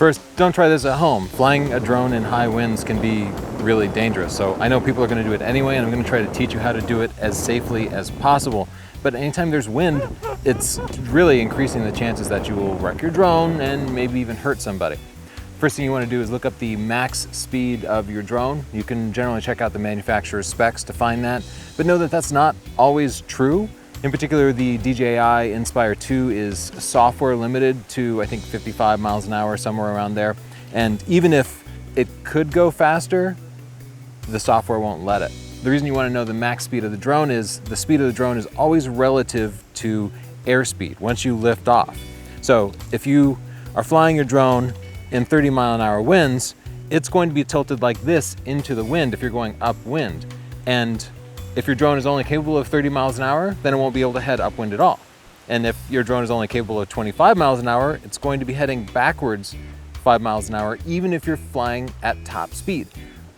First, don't try this at home. Flying a drone in high winds can be really dangerous. So I know people are going to do it anyway, and I'm going to try to teach you how to do it as safely as possible. But anytime there's wind, it's really increasing the chances that you will wreck your drone and maybe even hurt somebody. First thing you want to do is look up the max speed of your drone. You can generally check out the manufacturer's specs to find that, but know that that's not always true. In particular, the DJI Inspire 2 is software limited to, I think, 55 miles an hour, somewhere around there. And even if it could go faster, the software won't let it. The reason you want to know the max speed of the drone is the speed of the drone is always relative to airspeed once you lift off. So if you are flying your drone in 30-mile-an-hour winds, it's going to be tilted like this into the wind if you're going upwind. And if your drone is only capable of 30 miles an hour, then it won't be able to head upwind at all. And if your drone is only capable of 25 miles an hour, it's going to be heading backwards 5 miles an hour, even if you're flying at top speed.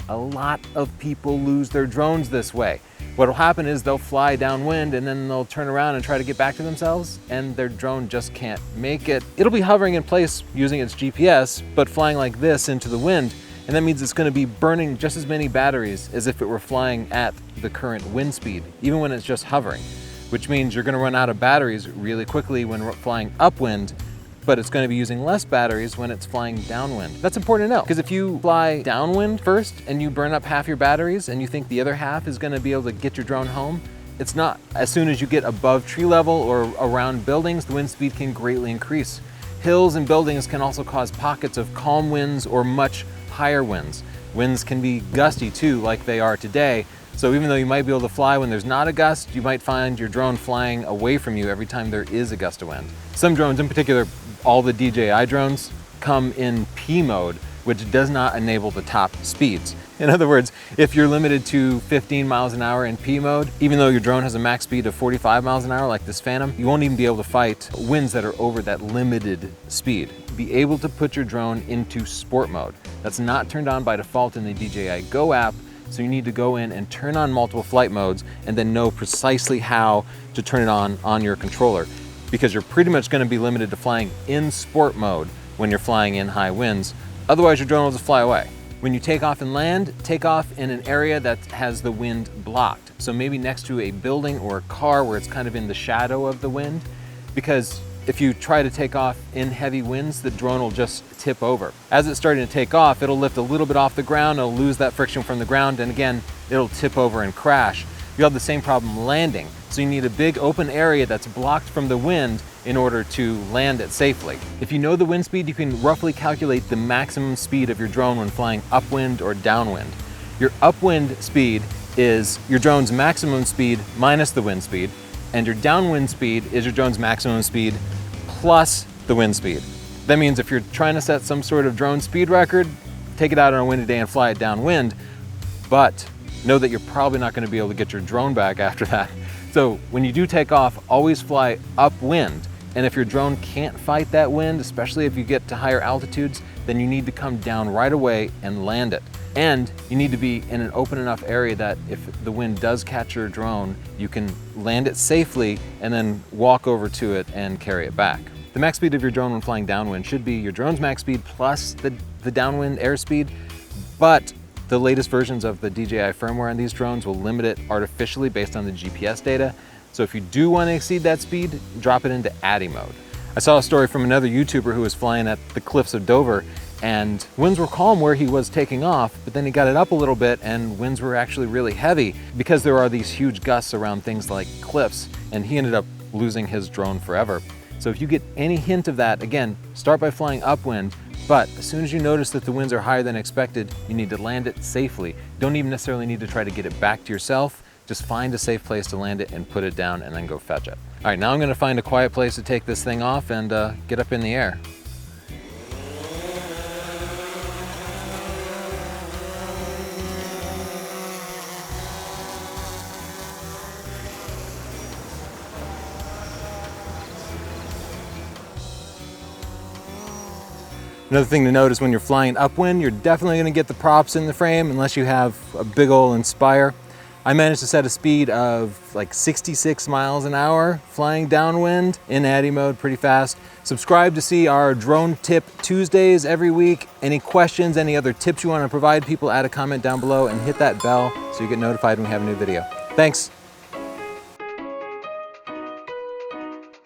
A lot of people lose their drones this way. What will happen is they'll fly downwind and then they'll turn around and try to get back to themselves, and their drone just can't make it. It'll be hovering in place using its GPS, but flying like this into the wind, and that means it's going to be burning just as many batteries as if it were flying at the current wind speed, even when it's just hovering, which means you're going to run out of batteries really quickly when flying upwind, but it's going to be using less batteries when it's flying downwind. That's important to know, because if you fly downwind first and you burn up half your batteries and you think the other half is going to be able to get your drone home, it's not. As soon as you get above tree level or around buildings, the wind speed can greatly increase. Hills and buildings can also cause pockets of calm winds or much higher winds. Winds can be gusty too, like they are today. So even though you might be able to fly when there's not a gust, you might find your drone flying away from you every time there is a gust of wind. Some drones, in particular, all the DJI drones, come in P mode, which does not enable the top speeds. In other words, if you're limited to 15 miles an hour in P mode, even though your drone has a max speed of 45 miles an hour like this Phantom, you won't even be able to fight winds that are over that limited speed. Be able to put your drone into sport mode. That's not turned on by default in the DJI Go app, so you need to go in and turn on multiple flight modes and then know precisely how to turn it on your controller, because you're pretty much going to be limited to flying in sport mode when you're flying in high winds. Otherwise, your drone will just fly away. When you take off and land, take off in an area that has the wind blocked. So maybe next to a building or a car where it's kind of in the shadow of the wind, because if you try to take off in heavy winds, the drone will just tip over. As it's starting to take off, it'll lift a little bit off the ground, it'll lose that friction from the ground, and again, it'll tip over and crash. You'll have the same problem landing. So you need a big open area that's blocked from the wind in order to land it safely. If you know the wind speed, you can roughly calculate the maximum speed of your drone when flying upwind or downwind. Your upwind speed is your drone's maximum speed minus the wind speed, and your downwind speed is your drone's maximum speed plus the wind speed. That means if you're trying to set some sort of drone speed record, take it out on a windy day and fly it downwind, but know that you're probably not going to be able to get your drone back after that. So when you do take off, always fly upwind. And if your drone can't fight that wind, especially if you get to higher altitudes, then you need to come down right away and land it. And you need to be in an open enough area that if the wind does catch your drone, you can land it safely and then walk over to it and carry it back. The max speed of your drone when flying downwind should be your drone's max speed plus the downwind airspeed, but the latest versions of the DJI firmware on these drones will limit it artificially based on the GPS data. So if you do want to exceed that speed, drop it into ADI mode. I saw a story from another YouTuber who was flying at the cliffs of Dover, and winds were calm where he was taking off, but then he got it up a little bit and winds were actually really heavy because there are these huge gusts around things like cliffs, and he ended up losing his drone forever. So if you get any hint of that, again, start by flying upwind, but as soon as you notice that the winds are higher than expected, you need to land it safely. Don't even necessarily need to try to get it back to yourself. Just find a safe place to land it and put it down and then go fetch it. All right, now I'm gonna find a quiet place to take this thing off and get up in the air. Another thing to note is when you're flying upwind, you're definitely going to get the props in the frame unless you have a big old Inspire. I managed to set a speed of like 66 miles an hour flying downwind in ADDI mode pretty fast. Subscribe to see our drone tip Tuesdays every week. Any questions, any other tips you want to provide people, add a comment down below and hit that bell so you get notified when we have a new video. Thanks.